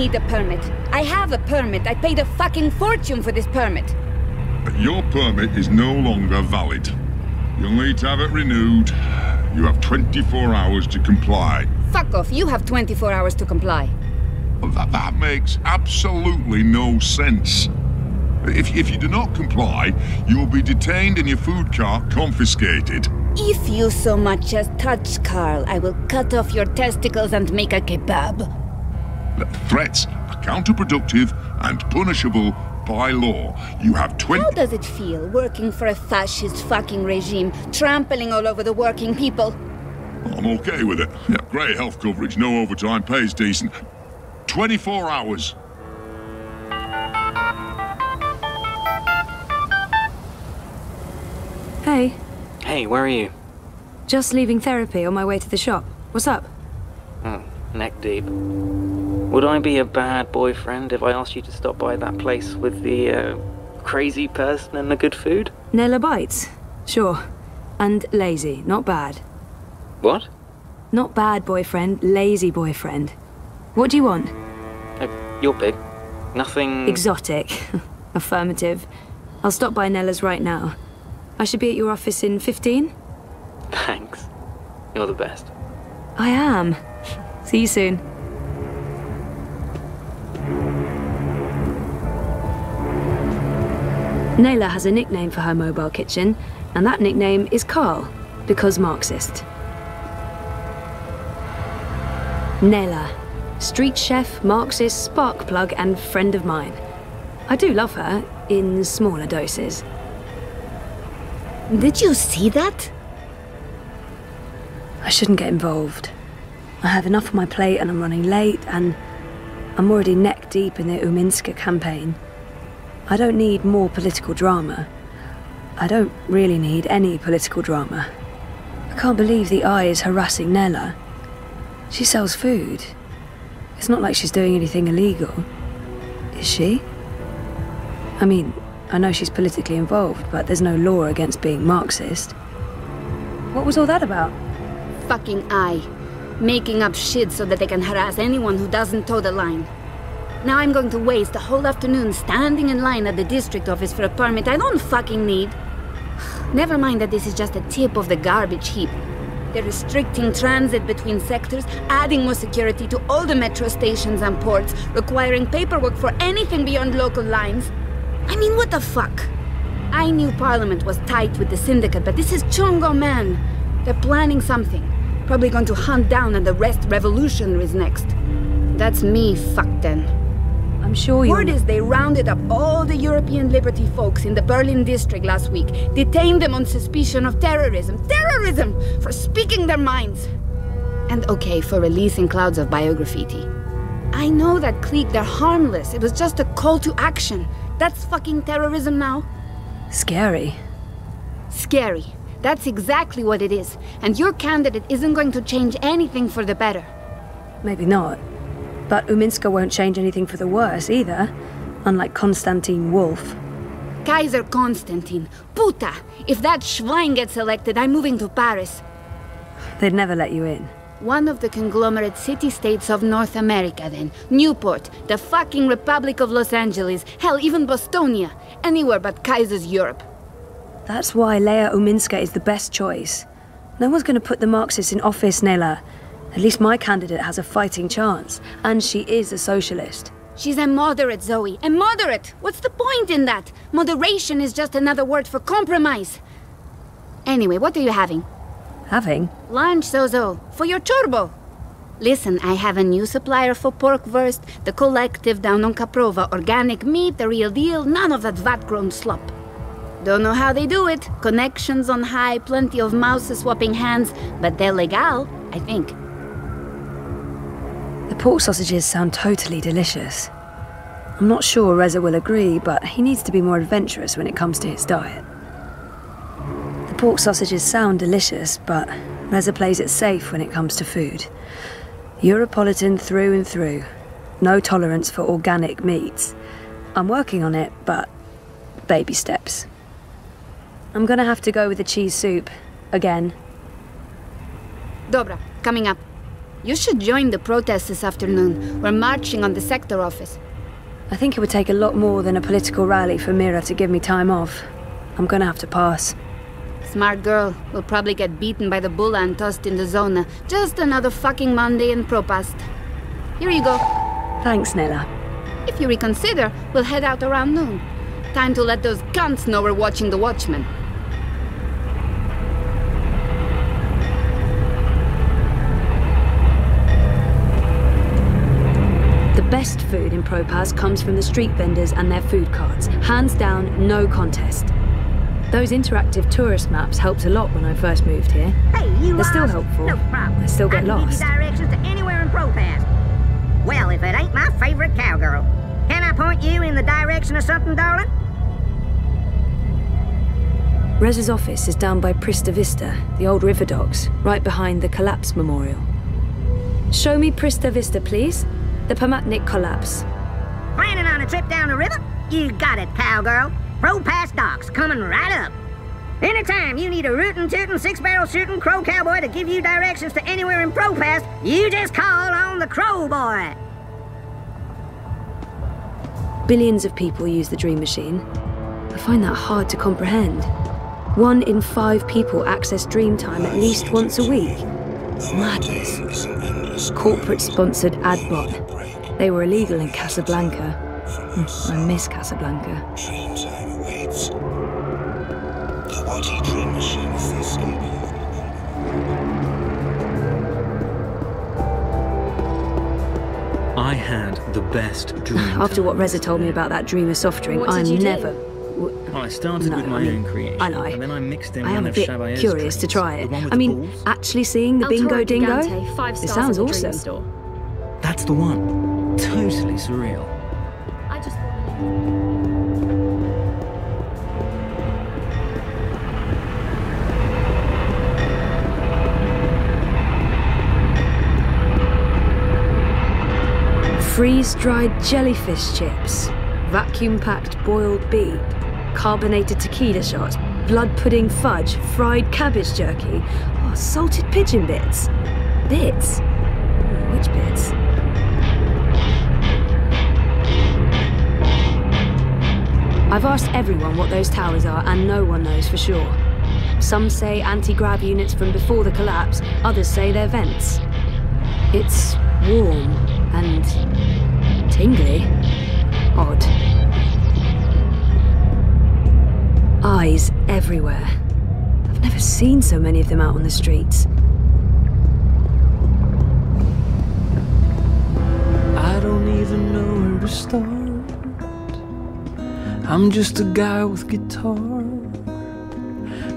need a permit. I have a permit. I paid a fucking fortune for this permit. Your permit is no longer valid. You'll need to have it renewed. You have 24 hours to comply. Fuck off. You have 24 hours to comply. Well, that makes absolutely no sense. If you do not comply, you will be detained and your food cart confiscated. If you so much as touch Carl, I will cut off your testicles and make a kebab. Threats are counterproductive and punishable by law. You have 20... How does it feel, working for a fascist fucking regime, trampling all over the working people? I'm okay with it. Yeah, great health coverage, no overtime, pays decent. 24 hours. Hey. Hey, where are you? Just leaving therapy on my way to the shop. What's up? Oh, neck deep. Would I be a bad boyfriend if I asked you to stop by that place with the, crazy person and the good food? Nella bites? Sure. And lazy, not bad. What? Not bad boyfriend, lazy boyfriend. What do you want? You're big. Nothing... Exotic. Affirmative. I'll stop by Nella's right now. I should be at your office in 15? Thanks. You're the best. I am. See you soon. Nayla has a nickname for her mobile kitchen, and that nickname is Carl, because Marxist. Nayla, street chef, Marxist, spark plug, and friend of mine. I do love her, in smaller doses. Did you see that? I shouldn't get involved. I have enough on my plate and I'm running late, and I'm already neck deep in the Uminska campaign. I don't need more political drama. I don't really need any political drama. I can't believe the Eye is harassing Nella. She sells food. It's not like she's doing anything illegal. Is she? I mean, I know she's politically involved, but there's no law against being Marxist. What was all that about? Fucking Eye. Making up shit so that they can harass anyone who doesn't toe the line. Now I'm going to waste the whole afternoon standing in line at the district office for a permit I don't fucking need. Never mind that this is just a tip of the garbage heap. They're restricting transit between sectors, adding more security to all the metro stations and ports, requiring paperwork for anything beyond local lines. I mean, what the fuck? I knew Parliament was tight with the syndicate, but this is Chongo, man. They're planning something. Probably going to hunt down and arrest revolutionaries next. That's me fucked then. I'm sure you... Word is they rounded up all the European Liberty folks in the Berlin district last week, detained them on suspicion of terrorism. Terrorism! For speaking their minds! And okay, for releasing clouds of biograffiti. I know that clique, they're harmless. It was just a call to action. That's fucking terrorism now. Scary. Scary. That's exactly what it is. And your candidate isn't going to change anything for the better. Maybe not. But Uminska won't change anything for the worse either, unlike Konstantin Wolf. Kaiser Konstantin. Puta! If that Schwein gets elected, I'm moving to Paris. They'd never let you in. One of the conglomerate city-states of North America, then. Newport, the fucking Republic of Los Angeles, hell, even Bostonia. Anywhere but Kaiser's Europe. That's why Leia Uminska is the best choice. No one's going to put the Marxists in office, Nella. At least my candidate has a fighting chance. And she is a socialist. She's a moderate, Zoe. A moderate! What's the point in that? Moderation is just another word for compromise. Anyway, what are you having? Having? Lunch, Zozo. For your turbo. Listen, I have a new supplier for pork wurst, the collective down on Caprova. Organic meat, the real deal, none of that vat-grown slop. Don't know how they do it. Connections on high, plenty of mouse swapping hands, but they're legal, I think. The pork sausages sound totally delicious. I'm not sure Reza will agree, but he needs to be more adventurous when it comes to his diet. The pork sausages sound delicious, but Reza plays it safe when it comes to food. Europolitan through and through. No tolerance for organic meats. I'm working on it, but baby steps. I'm gonna have to go with the cheese soup. Again. Dobra, coming up. You should join the protest this afternoon. We're marching on the sector office. I think it would take a lot more than a political rally for Mira to give me time off. I'm gonna have to pass. Smart girl. We'll probably get beaten by the bulla and tossed in the zona. Just another fucking Monday in Propast. Here you go. Thanks, Nella. If you reconsider, we'll head out around noon. Time to let those cunts know we're watching the Watchmen. The best food in Propaz comes from the street vendors and their food carts. Hands down, no contest. Those interactive tourist maps helped a lot when I first moved here. Hey, you They're still lost? helpful. No problem. I still get I can lost. give you directions to anywhere in Propaz. Well, if it ain't my favorite cowgirl. Can I point you in the direction of something, darling? Rez's office is down by Prista Vista, the old river docks, right behind the Collapse Memorial. Show me Prista Vista, please. The Pamatnik Collapse. Planning on a trip down the river? You got it, cowgirl. Propaz docks, coming right up. Anytime you need a rootin' tootin' six-barrel shooting crow cowboy to give you directions to anywhere in Propaz, you just call on the crow boy. Billions of people use the Dream Machine. I find that hard to comprehend. 1 in 5 people access Dreamtime at least once a week. Madness. Corporate-sponsored ad bot. They were illegal in Casablanca. I miss Casablanca. Dreamtime awaits. The Watty Dream Machine is escaping. I had the best dream. After what Reza told me about that Dreamer soft drink, What did I'm you do? never... Well, I started with my own creation. I lie. And then I mixed in I am one a of bit Chabayer's curious to drinks, try it. the one with I the mean, balls. actually seeing the Bingo Dingo? It sounds awesome. That's the one. Totally surreal. I just... Freeze-dried jellyfish chips, vacuum-packed boiled beef, carbonated tequila shots, blood pudding fudge, fried cabbage jerky, salted pigeon bits. Bits? Which bits? I've asked everyone what those towers are, and no one knows for sure. Some say anti-grav units from before the collapse, others say they're vents. It's warm and tingly. Odd. Eyes everywhere. I've never seen so many of them out on the streets. I don't even know where to start. I'm just a guy with guitar,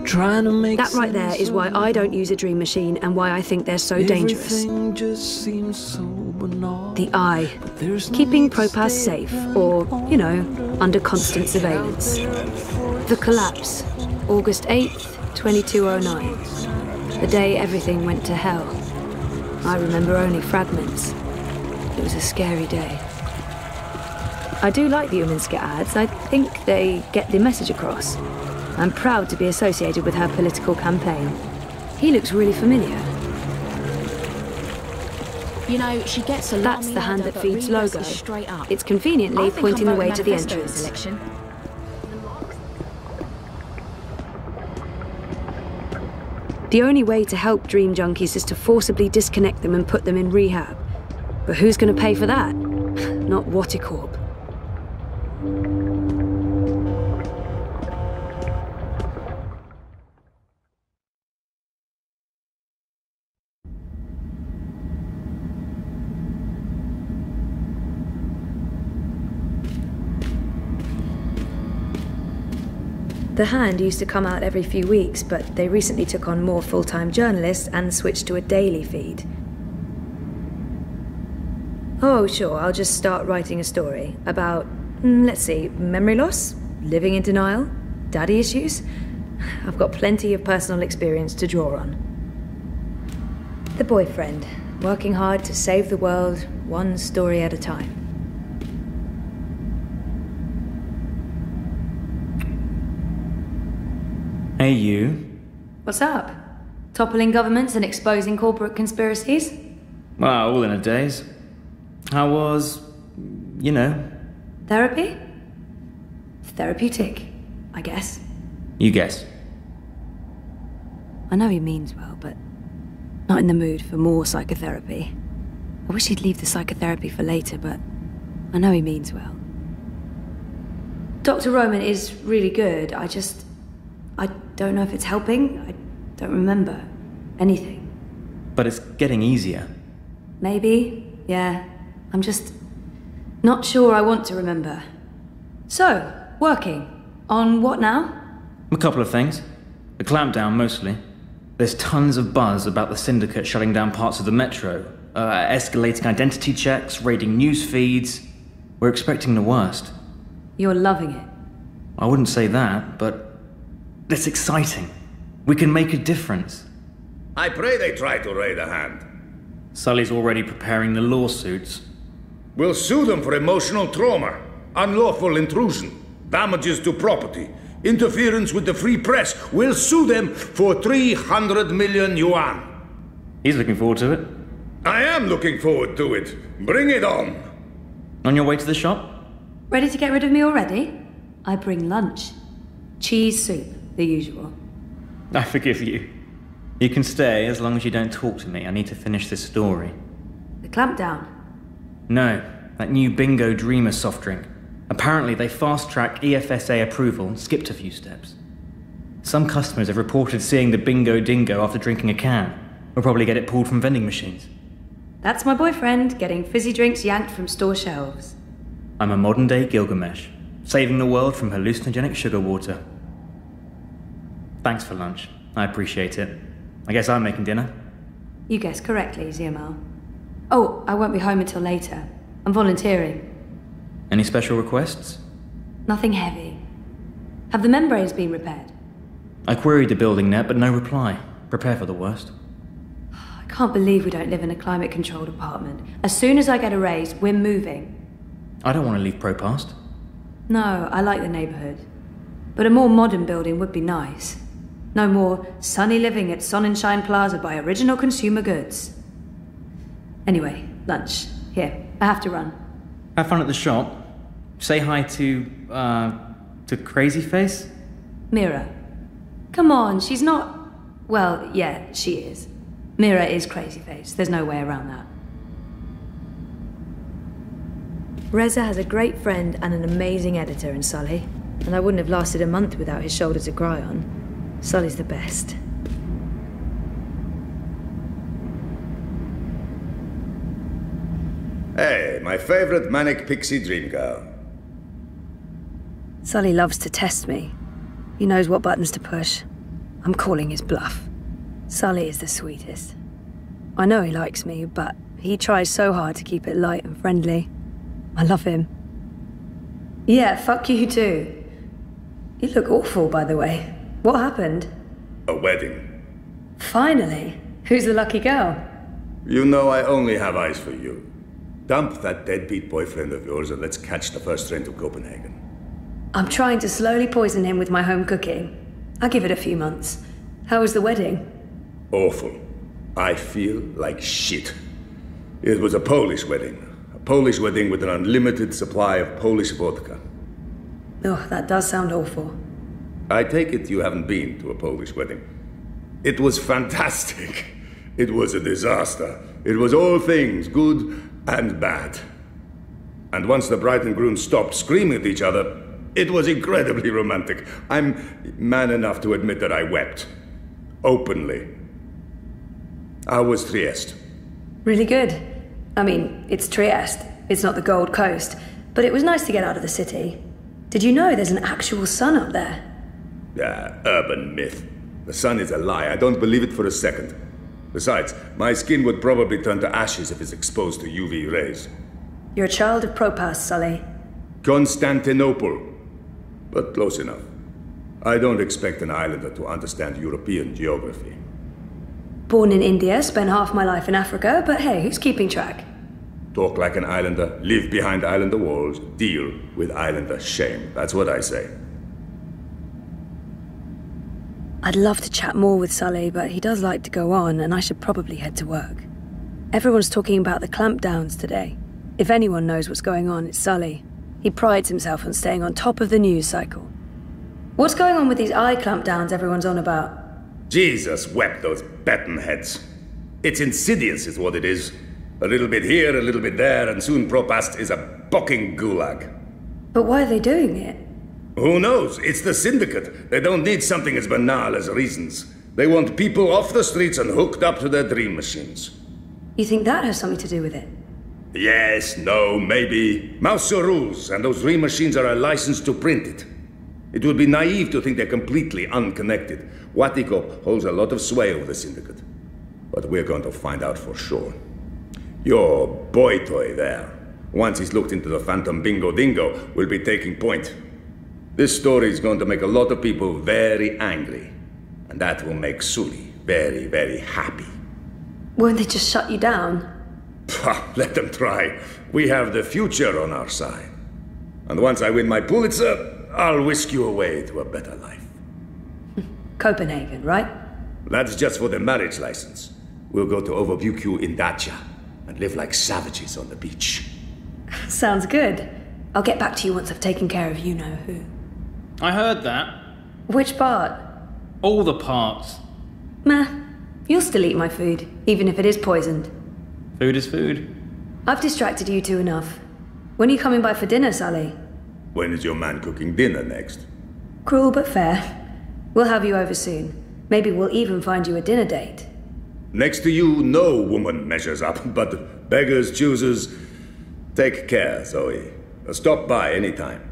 trying to make That right there is why I don't use a Dream Machine and why I think they're so dangerous. Everything just seems so banal. The eye. There's no Keeping need to Propaz stay safe, or, you know, under constant surveillance. The collapse. August 8th, 2209. The day everything went to hell. I remember only fragments. It was a scary day. I do like the Uminska ads. I think they get the message across. I'm proud to be associated with her political campaign. He looks really familiar. You know, she gets a lot. That's the hand that feeds logo. It's conveniently pointing the way to the entrance. The only way to help dream junkies is to forcibly disconnect them and put them in rehab. But who's going to pay for that? Not Watticorp. The Hand used to come out every few weeks, but they recently took on more full-time journalists and switched to a daily feed. Oh, sure, I'll just start writing a story about, let's see, memory loss, living in denial, daddy issues. I've got plenty of personal experience to draw on. The boyfriend, working hard to save the world, one story at a time. Hey, you. What's up? Toppling governments and exposing corporate conspiracies? Well, all in a daze. How was, you know... Therapy? Therapeutic, I guess. You guess. I know he means well, but not in the mood for more psychotherapy. I wish he'd leave the psychotherapy for later, but I know he means well. Dr. Roman is really good. I don't know if it's helping. I don't remember anything. But it's getting easier. Maybe, yeah. I'm just not sure I want to remember. So, working. On what now? A couple of things. The clampdown, mostly. There's tons of buzz about the syndicate shutting down parts of the metro. Escalating identity checks, raiding news feeds. We're expecting the worst. You're loving it. I wouldn't say that, but it's exciting. We can make a difference. I pray they try to raid a hand. Sully's already preparing the lawsuits. We'll sue them for emotional trauma, unlawful intrusion, damages to property, interference with the free press. We'll sue them for 300 million yuan. He's looking forward to it. I am looking forward to it. Bring it on. On your way to the shop? Ready to get rid of me already? I bring lunch. Cheese soup, the usual. I forgive you. You can stay as long as you don't talk to me. I need to finish this story. The clampdown? No, that new Bingo Dreamer soft drink. Apparently they fast-tracked EFSA approval and skipped a few steps. Some customers have reported seeing the Bingo Dingo after drinking a can. We'll probably get it pulled from vending machines. That's my boyfriend, getting fizzy drinks yanked from store shelves. I'm a modern-day Gilgamesh, saving the world from hallucinogenic sugar water. Thanks for lunch. I appreciate it. I guess I'm making dinner. You guessed correctly, Ziamal. Oh, I won't be home until later. I'm volunteering. Any special requests? Nothing heavy. Have the membranes been repaired? I queried the building net, but no reply. Prepare for the worst. I can't believe we don't live in a climate-controlled apartment. As soon as I get a raise, we're moving. I don't want to leave Propast. No, I like the neighborhood. But a more modern building would be nice. No more sunny living at Sonnenschein Plaza by Original Consumer Goods. Anyway, lunch. Here, I have to run. Have fun at the shop. Say hi to Crazy Face? Mira. Come on, she's not... Well, yeah, she is. Mira is Crazy Face. There's no way around that. Reza has a great friend and an amazing editor in Sully. And I wouldn't have lasted a month without his shoulder to cry on. Sully's the best. Hey, my favorite manic pixie dream girl. Sully loves to test me. He knows what buttons to push. I'm calling his bluff. Sully is the sweetest. I know he likes me, but he tries so hard to keep it light and friendly. I love him. Yeah, fuck you too. You look awful, by the way. What happened? A wedding. Finally. Who's the lucky girl? You know I only have eyes for you. Dump that deadbeat boyfriend of yours and let's catch the first train to Copenhagen. I'm trying to slowly poison him with my home cooking. I'll give it a few months. How was the wedding? Awful. I feel like shit. It was a Polish wedding. A Polish wedding with an unlimited supply of Polish vodka. Oh, that does sound awful. I take it you haven't been to a Polish wedding. It was fantastic. It was a disaster. It was all things, good and bad. And once the bride and groom stopped screaming at each other, it was incredibly romantic. I'm man enough to admit that I wept. Openly. How was Trieste? Really good. I mean, it's Trieste. It's not the Gold Coast. But it was nice to get out of the city. Did you know there's an actual sun up there? Urban myth. The sun is a lie. I don't believe it for a second. Besides, my skin would probably turn to ashes if it's exposed to UV rays. You're a child of Propast, Sully. Constantinople. But close enough. I don't expect an islander to understand European geography. Born in India, spent half my life in Africa, but hey, who's keeping track? Talk like an islander, live behind islander walls, deal with islander shame. That's what I say. I'd love to chat more with Sully, but he does like to go on, and I should probably head to work. Everyone's talking about the clampdowns today. If anyone knows what's going on, it's Sully. He prides himself on staying on top of the news cycle. What's going on with these eye clampdowns everyone's on about? Jesus wept those baton heads. It's insidious is what it is. A little bit here, a little bit there, and soon Propast is a bucking gulag. But why are they doing it? Who knows? It's the Syndicate. They don't need something as banal as reasons. They want people off the streets and hooked up to their dream machines. You think that has something to do with it? Yes, no, maybe. Mouse your rules, and those dream machines are a license to print it. It would be naive to think they're completely unconnected. Watiko holds a lot of sway over the Syndicate. But we're going to find out for sure. Your boy toy there, once he's looked into the Phantom Bingo Dingo, will be taking point. This story is going to make a lot of people very angry. And that will make Sully very, very happy. Won't they just shut you down? Let them try. We have the future on our side. And once I win my Pulitzer, I'll whisk you away to a better life. Copenhagen, right? That's just for the marriage license. We'll go to Overbukyu in Dacia and live like savages on the beach. Sounds good. I'll get back to you once I've taken care of you-know-who. I heard that. Which part? All the parts. Meh. You'll still eat my food, even if it is poisoned. Food is food. I've distracted you two enough. When are you coming by for dinner, Sully? When is your man cooking dinner next? Cruel but fair. We'll have you over soon. Maybe we'll even find you a dinner date. Next to you, no woman measures up, but beggars, choosers. Take care, Zoe. Stop by anytime.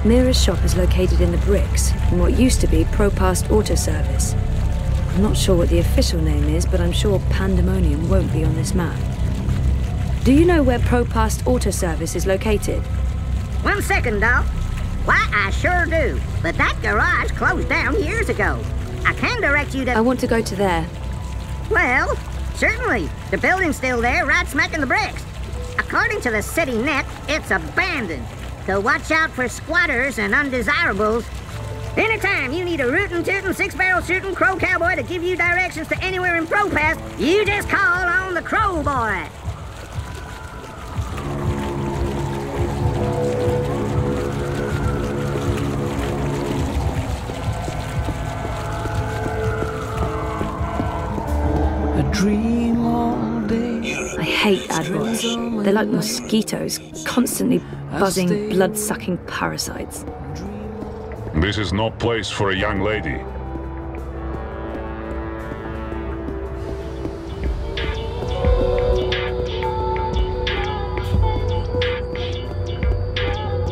Mira's shop is located in the bricks, in what used to be Propast Auto Service. I'm not sure what the official name is, but I'm sure Pandemonium won't be on this map. Do you know where Propast Auto Service is located? 1 second, Doc. Why, I sure do. But that garage closed down years ago. I can direct you to... I want to go to there. Well, certainly. The building's still there, right smack in the bricks. According to the city net, it's abandoned. So watch out for squatters and undesirables. Anytime you need a rootin' tootin' 6-barrel shooting crow cowboy to give you directions to anywhere in Propast, you just call on the Crow Boy. I dream all day. I hate adverts. They're like mosquitoes, constantly buzzing, blood-sucking parasites. This is no place for a young lady.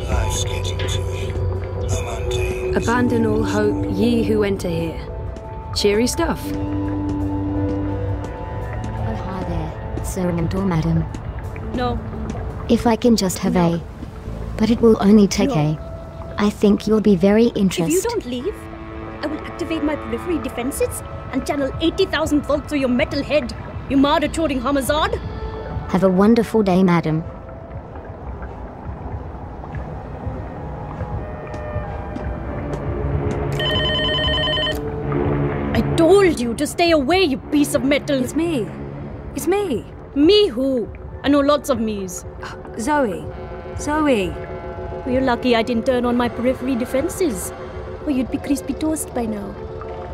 Life's getting to you. A mundane. Abandon all hope, ye who enter here. Cheery stuff. Oh, hi there, sir and or madam. No. If I can just have a... But it will only take a... I think you'll be very interested. If you don't leave, I will activate my periphery defenses and channel 80,000 volts through your metal head, you murder-toting Hamazad. Have a wonderful day, madam. I told you to stay away, you piece of metal. It's me. It's me. Me who? I know lots of me's. Zoe. Zoe. Well, you're lucky I didn't turn on my periphery defenses. Or you'd be crispy toast by now.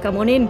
Come on in.